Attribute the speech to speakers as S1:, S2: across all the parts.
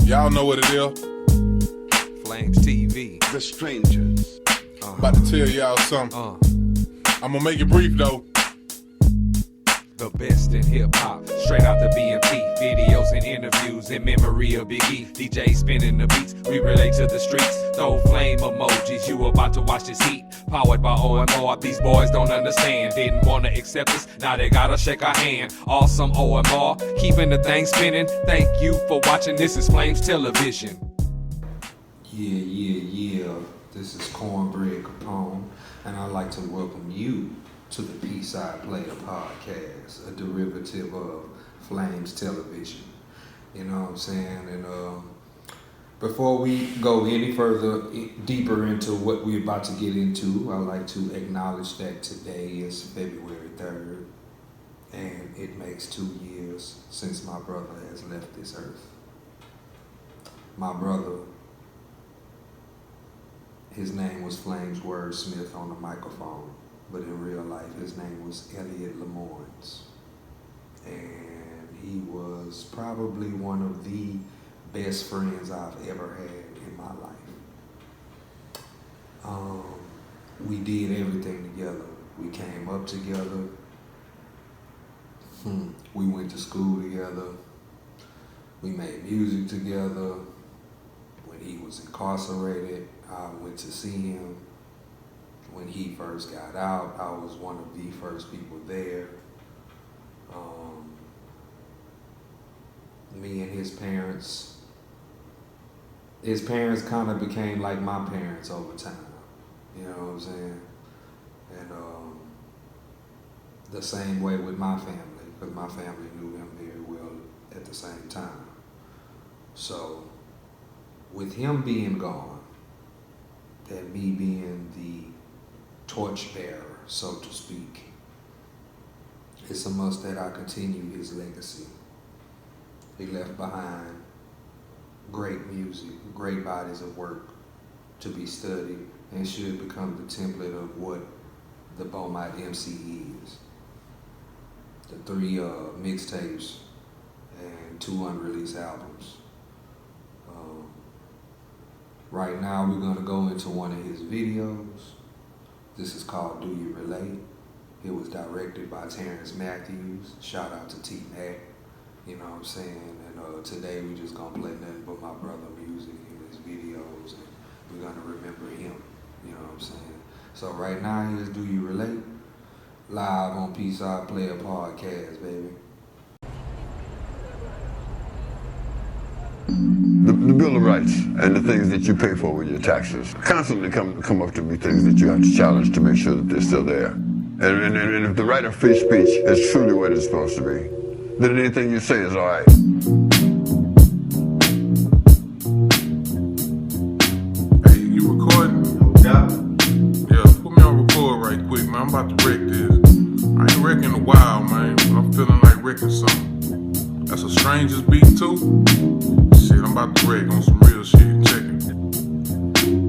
S1: Y'all know what it is.
S2: Flames TV.
S3: The Strangers.
S1: About to tell y'all something. I'm gonna make it brief though.
S2: The best in hip-hop, straight out the BMT. Videos and interviews in memory of Big E. DJ spinning the beats, we relate to the streets. Throw flame emojis, you about to watch this heat. Powered by OMR, these boys don't understand. Didn't wanna accept us, now they gotta shake our hand. Awesome OMR, keeping the thing spinning. Thank you for watching, this is Flames Television.
S4: Yeah. This is Cornbread Capone, and I'd like to welcome you to the PSIDE podcast, a derivative of Flames Television. You know what I'm saying? And before we go any further, deeper into what we're about to get into, I'd like to acknowledge that today is February 3rd, and it makes 2 years since my brother has left this earth. My brother, his name was Flames WORDSMITH on the microphone, but in real life his name was Elliot Lemoynes. And he was probably one of the best friends I've ever had in my life. We did everything together. We came up together. We went to school together. We made music together. When he was incarcerated, I went to see him. When he first got out, I was one of the first people there. Me and his parents kind of became like my parents over time. You know what I'm saying? And the same way with my family, because my family knew him very well at the same time. So, with him being gone, and me being the torchbearer, so to speak, it's a must that I continue his legacy. He left behind great music, great bodies of work to be studied, and should become the template of what the Beaumont MC is. The 3 mixtapes and 2 unreleased albums. Right now we're gonna go into one of his videos. This is called Do You Relate? It was directed by Terrence Matthews. Shout out to T-Mac, you know what I'm saying? And today we just gonna play nothing but my brother music in his videos, and we're gonna remember him, you know what I'm saying? So right now here's Do You Relate? Live on PSIDE podcast, baby.
S5: The Bill of Rights and the things that you pay for with your taxes constantly come up to be things that you have to challenge to make sure that they're still there. And if the right of free speech is truly what it's supposed to be, then anything you say is all right.
S1: Hey, you recording? Yeah, put me on record right quick, man. I'm about to wreck this. I ain't wrecking in a while, man, but I'm feeling like wrecking something. That's a Strangers beat too? Shit, I'm about to wreck on some real shit. Check it.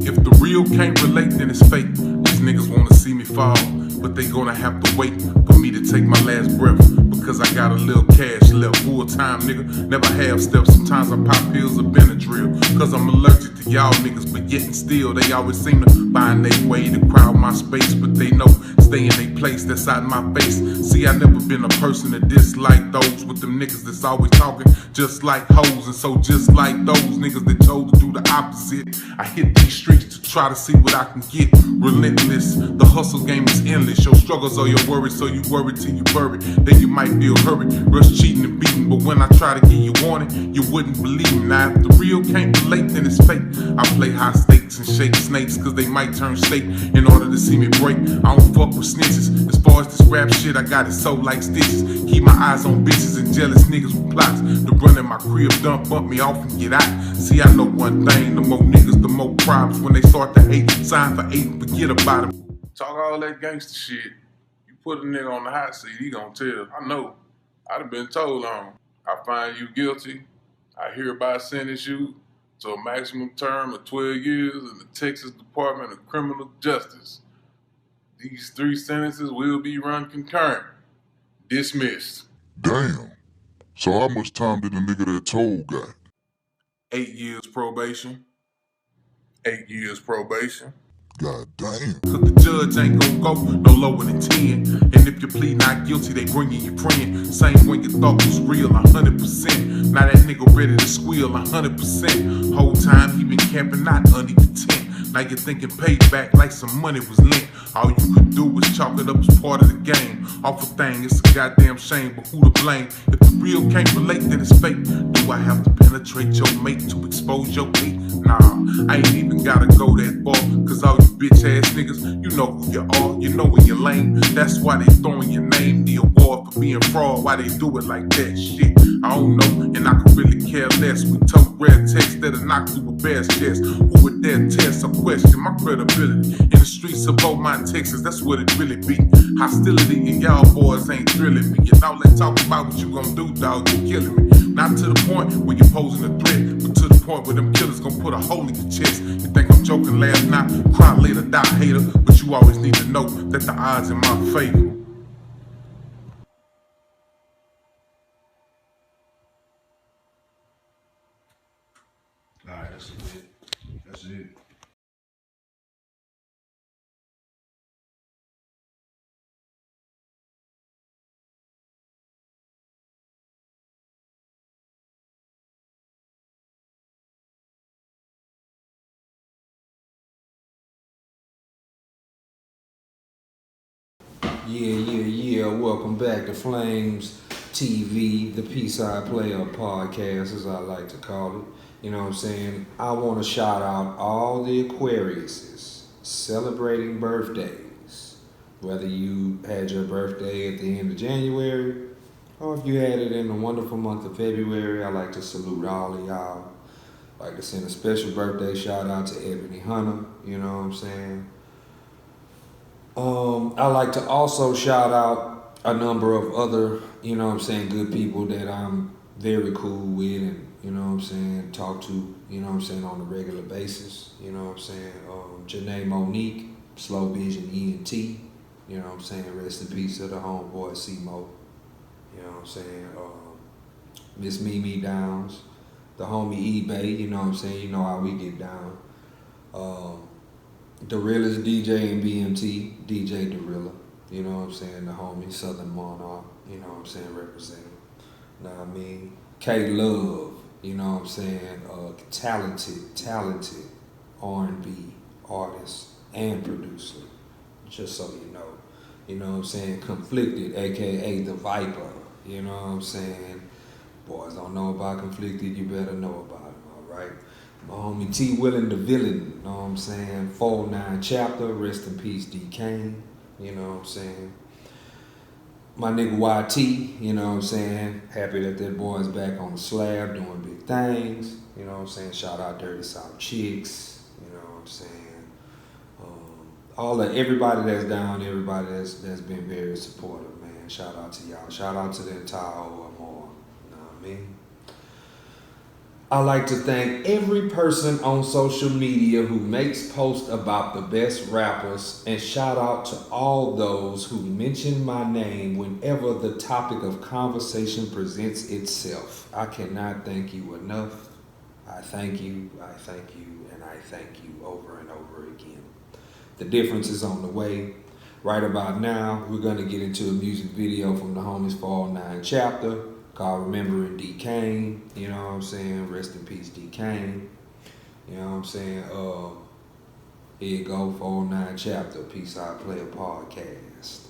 S1: If the real can't relate, then it's fake. These niggas wanna see me fall, but they gonna have to wait for me to take my last breath. Because I got a little cash left, full time, nigga. Never half steps. Sometimes I pop pills of Benadryl. Cause I'm allergic to y'all niggas, but yet and still, they always seem to find their way to crowd my space. But they know, stay in their place, that's out my face. See, I never been a person to dislike those with them niggas that's always talking just like hoes. And so just like those niggas that chose to do the opposite, I hit these streets to try to see what I can get. Relentless, the hustle game is endless. Your struggles are your worries, so you worry till you bury. Then you might feel hurried, rush cheating and beating. But when I try to give you warning, you wouldn't believe me. Now if the real can't relate, then it's fake. I play high stakes and shake snakes, cause they might turn state in order to see me break. I don't fuck with snitches. As far as this rap shit, I got it so like stitches. Keep my eyes on bitches and jealous niggas with plots to run in my crib, dump, bump me off and get out. See, I know one thing, the more niggas, the more problems. When they start to hate, sign for 8 and forget about them. Talk all that gangster shit. You put a nigga on the hot seat, he gon' tell. I know. I'd have been told on. I find you guilty. I hereby sentence you to a maximum term of 12 years in the Texas Department of Criminal Justice. These 3 sentences will be run concurrent. Dismissed.
S6: Damn. So how much time did the nigga that told got?
S1: 8 years probation. 8 years probation.
S3: God damn.
S1: Cause the judge ain't gon' go no lower than 10. And if you plead not guilty, they bring in your friend. Same when you thought was real, 100%. Now that nigga ready to squeal, 100%. Whole time he been camping out under your tent. Now you're thinking payback like some money was lent. All you could do was chalk it up as part of the game. Awful thing, it's a goddamn shame, but who to blame? If the real can't relate, then it's fake. Do I have to penetrate your mate to expose your hate? Nah, I ain't even gotta go that far. Cause all you bitch ass niggas, you know who you are, you know when you're lame. That's why they throwing your name, the award for being fraud. Why they do it like that? Shit, I don't know, and I could really care less. We tote rare text that'll knock through a bear's chest. Who would dare test or question my credibility? In the streets of Beaumont, Texas, that's what it really be. Hostility and y'all boys ain't thrilling me. And all that talk about what you gon' do, dog, you killing me. Not to the point where you're posing a threat, but to the point where them killers gon' put a hole in your chest. You think I'm joking, laugh now, cry later, die hater. But you always need to know that the odds in my favor.
S4: Alright, that's it. That's it. Yeah. Welcome back to Flames TV, the PSIDE podcast, as I like to call it. You know what I'm saying? I want to shout out all the Aquariuses celebrating birthdays. Whether you had your birthday at the end of January or if you had it in the wonderful month of February, I like to salute all of y'all. I'd like to send a special birthday shout out to Ebony Hunter, you know what I'm saying? I like to also shout out a number of other, you know what I'm saying, good people that I'm very cool with and, you know what I'm saying, talk to, you know what I'm saying, on a regular basis, you know what I'm saying. Janae Monique, Slow Vision ENT, you know what I'm saying, rest in peace to the homeboy C-Mo, you know what I'm saying. Miss Mimi Downs, the homie eBay, you know what I'm saying, you know how we get down. The realest DJ in BMT, DJ Dorilla, you know what I'm saying, the homie Southern Monarch, you know what I'm saying, representing. Know what I mean? K-Love, you know what I'm saying, talented R&B artist and producer, just so you know. You know what I'm saying? Conflicted, aka the Viper, you know what I'm saying? Boys don't know about Conflicted, you better know about him, alright? My homie T Willin the Villain, you know what I'm saying? 4-9 chapter, rest in peace D Kane, you know what I'm saying? My nigga YT, you know what I'm saying? Happy that boy's back on the slab doing big things, you know what I'm saying? Shout out Dirty South Chicks, you know what I'm saying? Everybody that's down, everybody that's been very supportive, man. Shout out to y'all. Shout out to the entire OMR, you know what I mean? I like to thank every person on social media who makes posts about the best rappers, and shout out to all those who mention my name whenever the topic of conversation presents itself. I cannot thank you enough. I thank you, and I thank you over and over again. The difference is on the way. Right about now, we're going to get into a music video from the homies 4-9 chapter called Remembering D Kane, you know what I'm saying? Rest in peace, D Kane. You know what I'm saying? Here you go, 4-9 chapter, PSIDE Player podcast.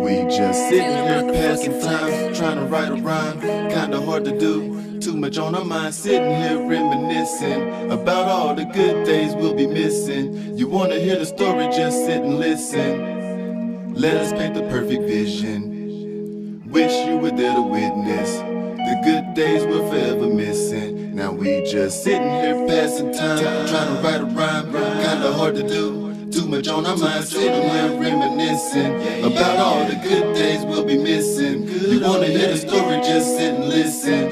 S6: We just sitting here passing time, trying to write a rhyme, kinda hard to do. Too much on our mind, sitting here reminiscing about all the good days we'll be missing. You wanna hear the story, just sit and listen. Let us paint the perfect vision. Wish you were there to witness the good days we're forever missing. Now we just sitting here passing time, trying to write a rhyme, kinda hard to do. Too Too much on our mind, sitting here reminiscing about all the good days we'll be missing. You wanna hear the story, just sit and listen.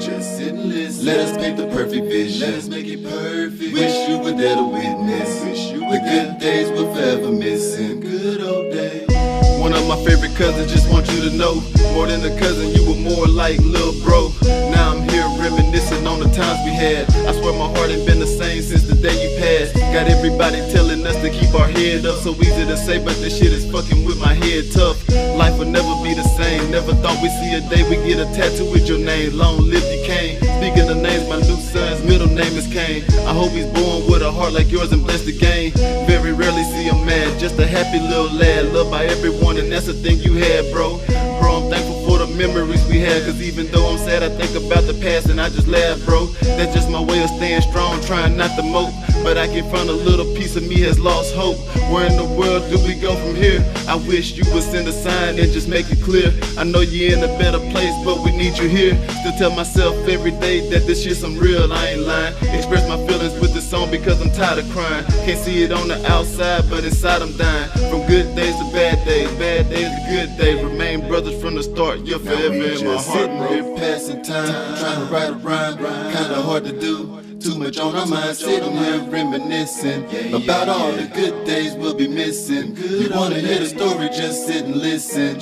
S6: Let us paint the perfect vision. Let us make it perfect. Wish you were there to witness. The good days we're forever missing. Good old days. One of my favorite cousins, just want you to know, more than a cousin, you were more like lil' bro. Now I'm here reminiscing on the times we had. I swear my heart ain't been the same since the day you passed. Got everybody telling us to keep our head up. So easy to say, but this shit is fucking with my head tough. Life will never be the same. Never thought we'd see a day we get a tattoo with your name. Long live you, Kane. Speaking of names, my new son's middle name is Kane. I hope he's born with a heart like yours and blessed to gain. Very rarely see him mad, just a happy little lad, loved by everyone, and that's the thing you had, bro. Bro, I'm thankful for the memories we had, cause even though I'm sad, I think about the past and I just laugh, bro. That's just my way of staying strong, trying not to mope. But I can find a little piece of me has lost hope. Where in the world do we go from here? I wish you would send a sign and just make it clear. I know you're in a better place, but we need you here. Still tell myself every day that this shit's some real, I ain't lying. Express my feelings with this song because I'm tired of crying. Can't see it on the outside, but inside I'm dying. From good days to bad days to good days. Remain brothers from the start, you're forever in my heart, sitting bro. here passing time, trying to write a rhyme, kinda hard to do. Too much on our mind, sitting here reminiscing about all the good days we'll be missing. You wanna hear the story, just sit and listen.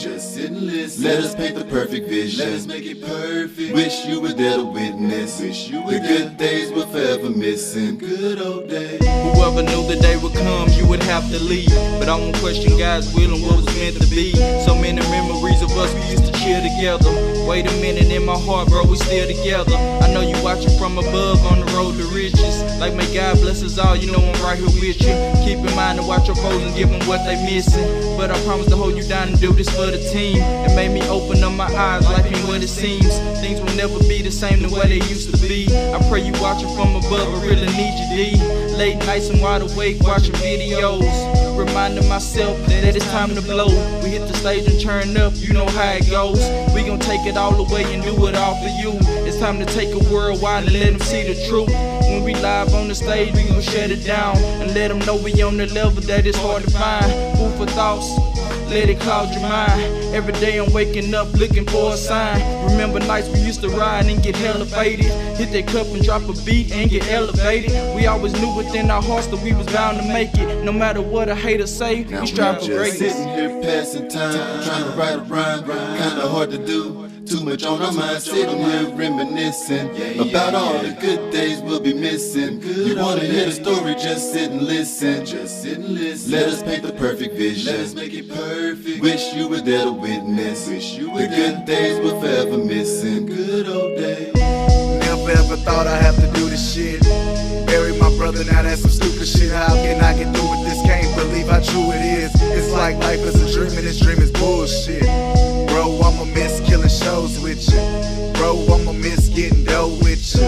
S6: Let us paint the perfect vision. Let us make it perfect. Wish you were there to witness. The good days we're forever missing. Good old days.
S3: Whoever knew the day would come, you would have to leave. But I won't question God's will and what was meant to be. So many memories of us, we used to cheer together. Wait a minute, in my heart, bro, we still together. I know you watching from above on the road to riches. Like, may God bless us all, you know I'm right here with you. Keep in mind to watch your foes and give them what they missing. But I promise to hold you down and do this for the team. It made me open up my eyes, life ain't what it seems. Things will never be the same the way they used to be. I pray you watching from above, I really need you, D. Late nights and wide awake watching videos, reminding myself that it's time to blow. We hit the stage and turn up, you know how it goes. We gon' take it all away and do it all for you. It's time to take it worldwide and let them see the truth. When we live on the stage, we gon' shut it down and let them know we on the level that it's hard to find. Food for thoughts, let it cloud your mind. Every day I'm waking up looking for a sign. Remember nights we used to ride and get hella faded. Hit that cup and drop a beat and get elevated. We always knew within our hearts that we was bound to make it. No matter what a hater say, we strive for greatness.
S6: Sitting here passing time, trying to write a rhyme, kinda hard to do. Too much on our mind, sitting here reminiscing about all the good days we'll be missing. You wanna hear the story, just sit and listen. Let us paint the perfect vision. Let us make it perfect. Wish you were there to witness. The good days we're forever missing. Good old days.
S7: Never ever thought I'd have to do this shit. Bury my brother, now that's some stupid shit. How can I get through with this? Can't believe how true it is. It's like life is a dream and this dream is bullshit. Bro, I'ma miss killing shows with you. Bro, I'ma miss getting dough with you.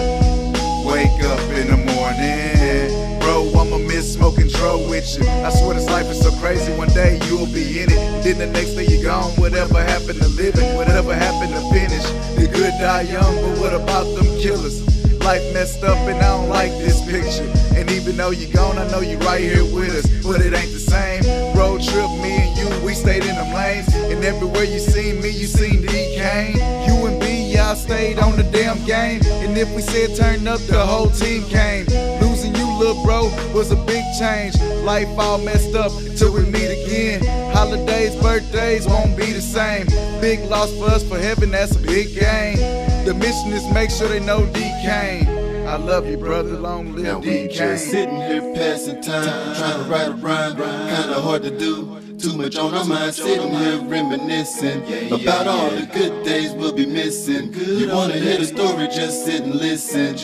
S7: Wake up in the morning. Bro, I'ma miss smoking dro with you. I swear this life is so crazy, one day you'll be in it. Then the next day you're gone, whatever happened to living, whatever happened to finish. The good die young, but what about them killers? Life messed up and I don't like this picture. And even though you're gone, I know you right here with us, but it ain't the same. Road trip, me and you, we stayed in them lanes. And everywhere you seen me, you seen D. Kane. You and B, y'all stayed on the damn game. And if we said turn up, the whole team came. Losing you, little bro, was a big change. Life all messed up till we meet again. Holidays, birthdays won't be the same. Big loss for us, for heaven, that's a big gain. The mission is make sure they know D. Kane. I love you, brother, long live D. Kane.
S6: Just sitting here passing time, trying to write a rhyme, kinda hard to do. Too much on our mind, sitting here reminiscing about all the good days we'll be missing. You wanna hear the story, just sit and listen.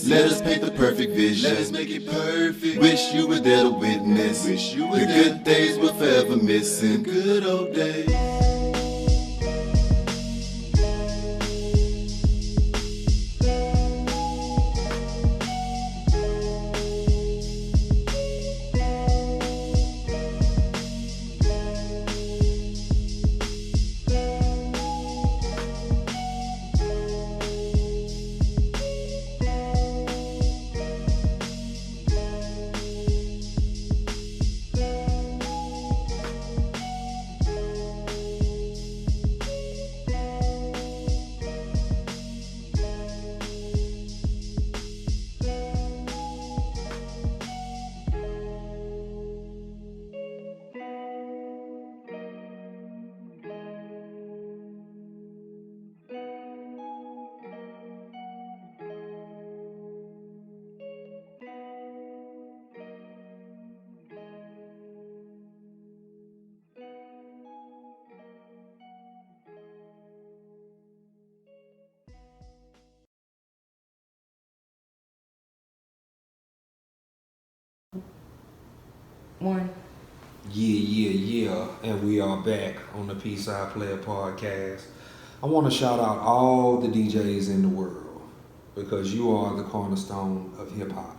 S6: Let us paint the perfect vision. Let us make it perfect. Wish you were there to witness. The good days we're forever missing. Good old days.
S8: One.
S4: Yeah, and we are back on the PSIDE PLAYA podcast. I want to shout out all the DJs in the world because you are the cornerstone of hip hop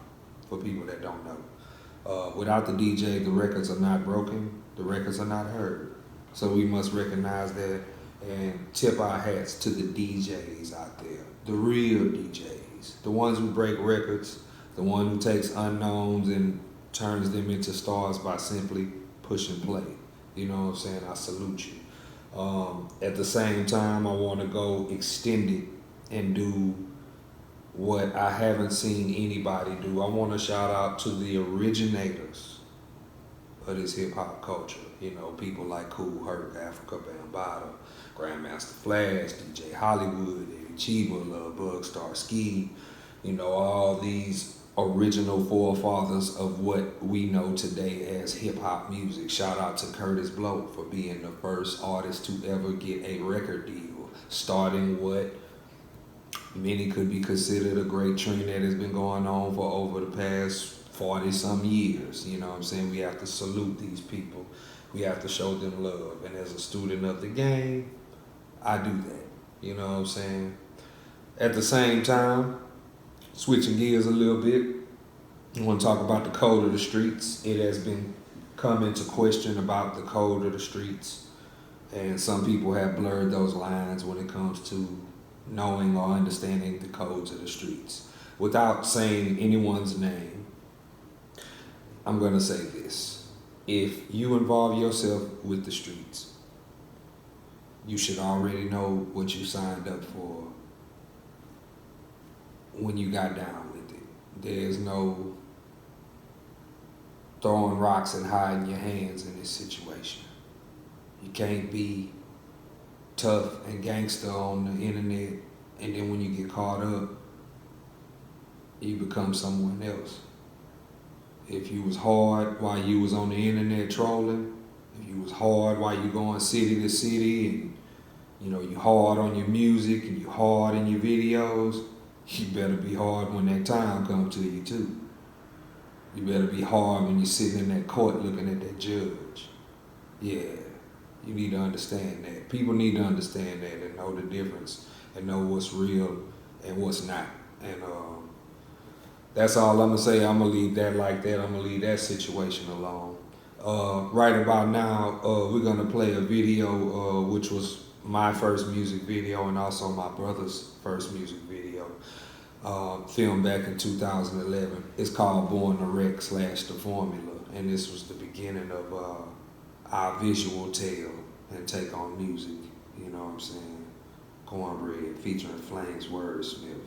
S4: for people that don't know. Without the DJ, the records are not broken, the records are not heard. So we must recognize that and tip our hats to the DJs out there, the real DJs, the ones who break records, the one who takes unknowns and turns them into stars by simply push and play. You know what I'm saying? I salute you. At the same time, I want to go extended and do what I haven't seen anybody do. I want to shout out to the originators of this hip hop culture. You know, people like Kool Herc, Africa Bambaataa, Grandmaster Flash, DJ Hollywood, Eddie Chiba, Love Bugstar Ski. You know, all these original forefathers of what we know today as hip-hop music. Shout out to Curtis Blow for being the first artist to ever get a record deal, starting what many could be considered a great trend that has been going on for over the past 40-some years. You know what I'm saying? We have to salute these people. We have to show them love. And as a student of the game, I do that. You know what I'm saying? At the same time, switching gears a little bit, I want to talk about the code of the streets. It has been come into question about the code of the streets, and some people have blurred those lines when it comes to knowing or understanding the codes of the streets. Without saying anyone's name, I'm going to say this. If you involve yourself with the streets, you should already know what you signed up for when you got down with it. There's no throwing rocks and hiding your hands in this situation. You can't be tough and gangster on the internet, and then when you get caught up, you become someone else. If you was hard while you was on the internet trolling, if you was hard while you going city to city, and you know, you hard on your music and you hard in your videos, you better be hard when that time comes to you too. You better be hard when you're sitting in that court looking at that judge. Yeah, you need to understand that. People need to understand that and know the difference and know what's real and what's not. And that's all I'm gonna say. I'm gonna leave that like that. I'm gonna leave that situation alone. Right about now, we're gonna play a video which was my first music video and also my brother's first music video, filmed back in 2011. It's called Born to Wreck / The Formula, and this was the beginning of our visual tale and take on music, you know what I'm saying? Cornbread featuring Flames Wordsmith.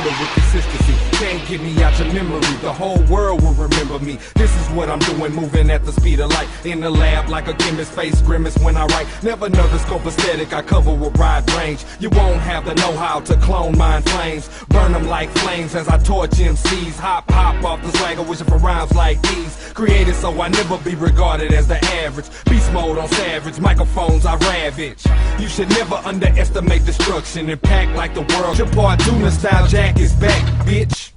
S2: With consistency, can't get me out your memory. The whole world will remember me. This is what I'm doing, moving at the speed of light. In the lab like a chemist, face grimace when I write. Never nervous, copacetic, I cover a wide range. You won't have the know-how to clone mind flames. Burn them like flames as I torch MCs. Hop off the swagger, wishing for rhymes like these. Created so I never be regarded as the average. Beast mode on savage, microphones I ravage. You should never underestimate destruction. Impact like the world. Your Parduna style jack is back, bitch.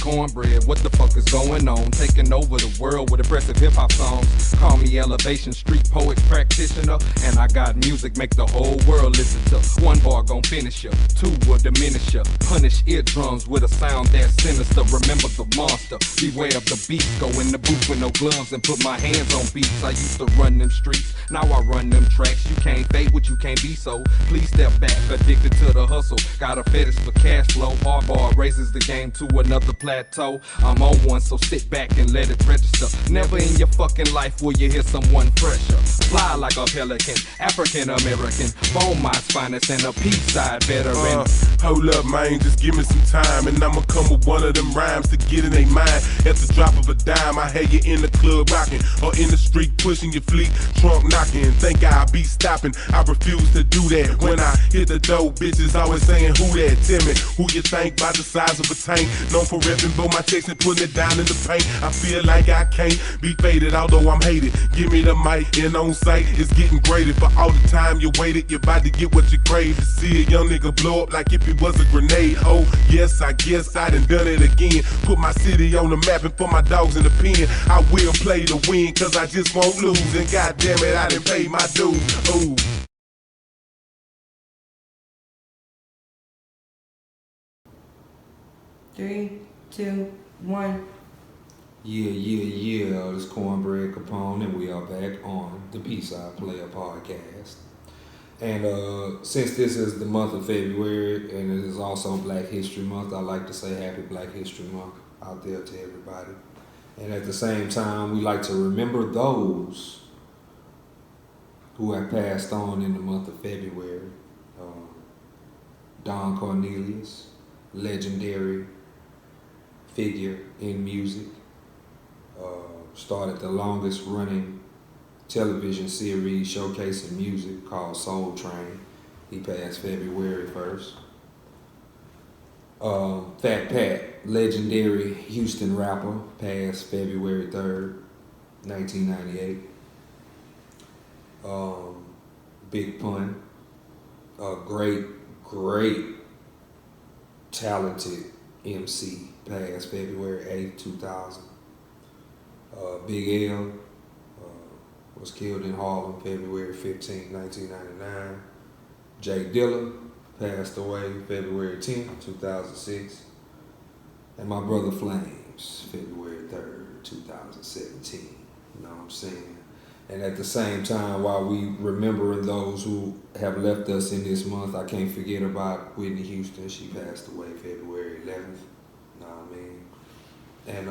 S2: Cornbread, what the fuck is going on? Taking over the world with impressive hip-hop songs. Call me elevation, street poet practitioner. And I got music, make the whole world listen to. One bar gon' finish ya, two will diminish ya. Punish eardrums with a sound that's sinister. Remember the monster, beware of the beast. Go in the booth with no gloves and put my hands on beats. I used to run them streets, now I run them tracks. You can't fake what you can't be, so please step back. Addicted to the hustle, got a fetish for cash flow. Hardball raises the game to another plateau. I'm on one, so sit back and let it register. Never in your fucking life will you hear someone fresher. Fly like a pelican, African American, Beaumont's finest and a PSIDE veteran.
S1: Hold up, man, just give me some time, and I'ma come with one of them rhymes to get in they mind. At the drop of a dime, I had you in the club rocking, or in the street pushing your fleet, trunk knocking. Think I'll be stopping? I refuse to do that. When I hit the door, bitches always saying, who that? Tell me, who you think by the size of a tank? Known for repping both my checks and putting it down in the paint. I feel like I can't be faded, although I'm hated. Give me the mic and on sight, it's getting graded. For all the time you waited, you're about to get what you crave. To see a young nigga blow up like if it was a grenade. Oh yes, I guess I done it again. Put my city on the map and put my dogs in the pen. I will play to win, cause I just won't lose. And goddamn it, I done paid my dues. Ooh.
S8: 3, 2, 1.
S4: Yeah, this Cornbread Capone, and we are back on the PSIDE podcast. And since this is the month of February, and it is also Black History Month, I'd like to say Happy Black History Month out there to everybody. And at the same time, we like to remember those who have passed on in the month of February. Don Cornelius, legendary figure in music, started the longest running television series showcasing music called Soul Train. He passed February 1st. Fat Pat, legendary Houston rapper, passed February 3rd, 1998. Big Pun, a great talented MC, passed February 8th, 2000. Big L was killed in Harlem February 15th, 1999. Jay Dilla passed away February 10th, 2006. And my brother Flames, February 3rd, 2017. You know what I'm saying? And at the same time, while we remembering those who have left us in this month, I can't forget about Whitney Houston. She passed away February 11th. You know what I mean? And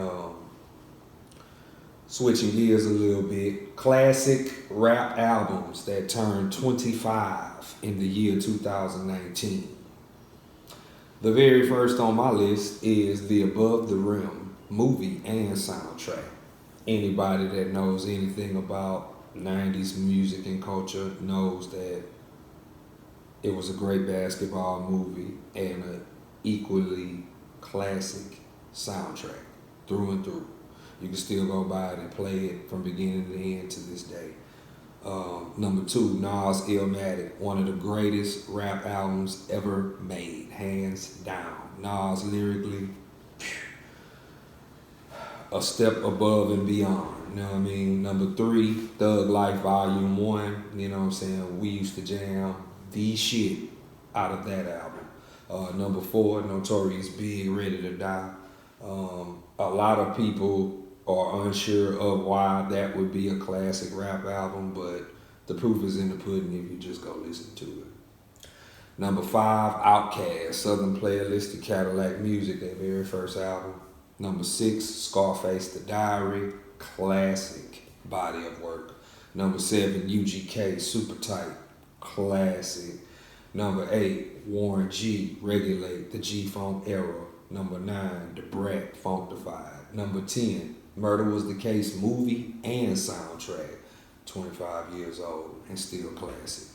S4: switching gears a little bit, classic rap albums that turned 25 in the year 2019. The very first on my list is the Above the Rim movie and soundtrack. Anybody that knows anything about 90s music and culture knows that it was a great basketball movie and an equally classic soundtrack through and through. You can still go by it and play it from beginning to end to this day. Number 2, Nas Illmatic, one of the greatest rap albums ever made, hands down. Nas lyrically, a step above and beyond, you know what I mean? Number 3, Thug Life Volume 1, you know what I'm saying? We used to jam the shit out of that album. Number 4, Notorious Big, Ready to Die. A lot of people are unsure of why that would be a classic rap album, but the proof is in the pudding if you just go listen to it. Number 5, Outkast, Southern Playalistic Cadillac Music, their very first album. Number 6, Scarface The Diary, classic body of work. Number 7, UGK, Super Tight, classic. Number 8, Warren G, Regulate, the G-Funk Era. Number 9, The Brat, Funkdafied. Number 10, Murder Was the Case movie and soundtrack, 25 years old and still classic.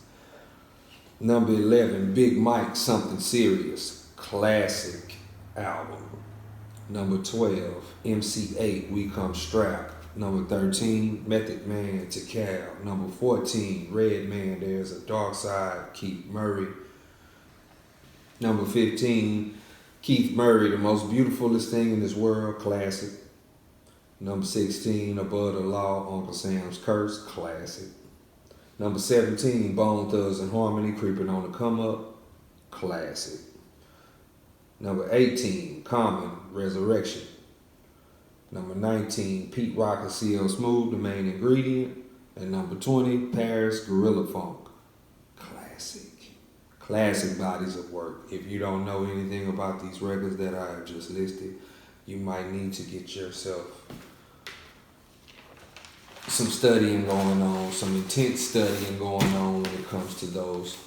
S4: Number 11, Big Mike, Something Serious, classic album. Number 12, MC8, We Come Strapped. Number 13, Method Man, To Cal. Number 14, Red Man, There's a Dark Side, Keith Murray. Number 15, Keith Murray, The Most Beautifulest Thing in This World, classic. Number 16, Above the Law, Uncle Sam's Curse, classic. Number 17, Bone Thugs and Harmony, Creeping on the Come Up, classic. Number 18, Common, Resurrection. Number 19, Pete Rock and CL Smooth, The Main Ingredient. And number 20, Paris, Gorilla Funk, classic. Classic bodies of work. If you don't know anything about these records that I have just listed, you might need to get yourself some studying going on, some intense studying going on when it comes to those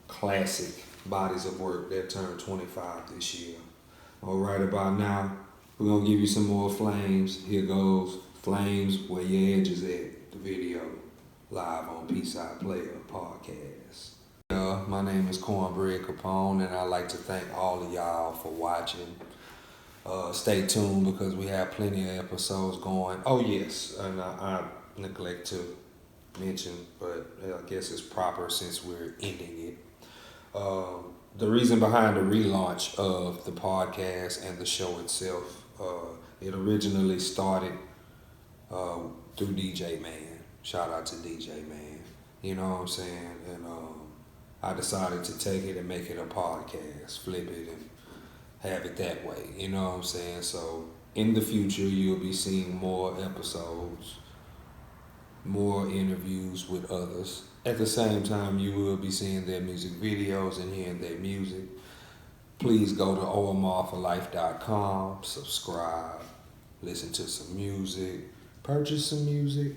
S4: classic bodies of work that turned 25 this year. All right, about now, we're gonna give you some more Flames. Here goes Flames, Where Your Edge Is At, the video, live on PSIDE PLAYA podcast. My name is Cornbread Capone, and I'd like to thank all of y'all for watching. Stay tuned because we have plenty of episodes going. Oh yes, and I neglect to mention, but I guess it's proper since we're ending it. The reason behind the relaunch of the podcast and the show itself, it originally started through DJ Man. Shout out to DJ Man. You know what I'm saying? And I decided to take it and make it a podcast, flip it and have it that way. You know what I'm saying? So in the future, you'll be seeing more episodes, more interviews with others. At the same time, you will be seeing their music videos and hearing their music. Please go to omrforlife.com, subscribe, listen to some music, purchase some music.